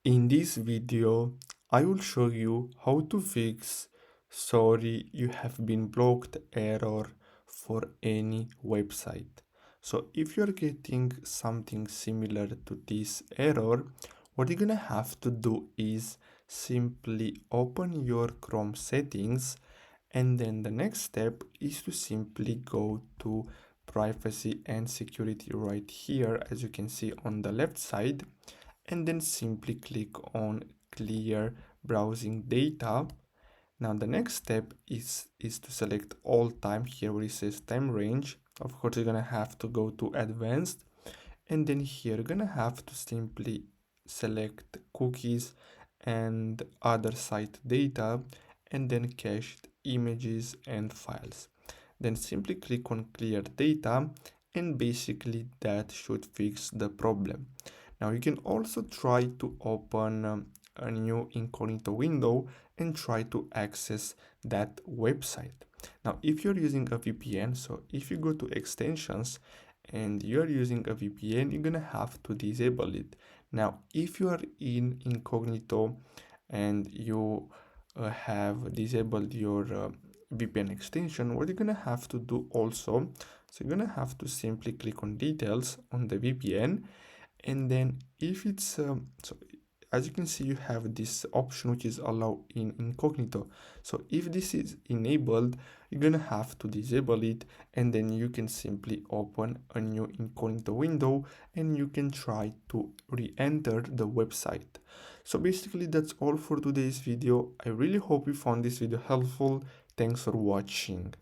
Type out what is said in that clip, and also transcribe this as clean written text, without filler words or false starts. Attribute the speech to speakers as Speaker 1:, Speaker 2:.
Speaker 1: In this video, I will show you how to fix "Sorry, you have been blocked" error for any website. So if you're getting something similar to this error, what you're gonna have to do is simply open your Chrome settings, and then the next step is to simply go to privacy and security right here, as you can see on the left side, and then simply click on clear browsing data. Now the next step is to select all time here where it says time range. Of course, you're gonna have to go to advanced, and then here you're gonna have to simply select cookies and other site data, and then cached images and files. Then simply click on clear data, and basically that should fix the problem. Now you can also try to open a new incognito window and try to access that website. Now if you're using a VPN, so if you go to extensions and you're using a VPN, you're gonna have to disable it. Now if you are in incognito and you have disabled your VPN extension, what you're gonna have to do also, so you're gonna have to simply click on details on the VPN, and then if it's so as you can see, you have this option which is allow in incognito. So if this is enabled, you're gonna have to disable it, and then you can simply open a new incognito window and you can try to re-enter the website. So basically that's all for today's video. I really hope you found this video helpful. Thanks for watching.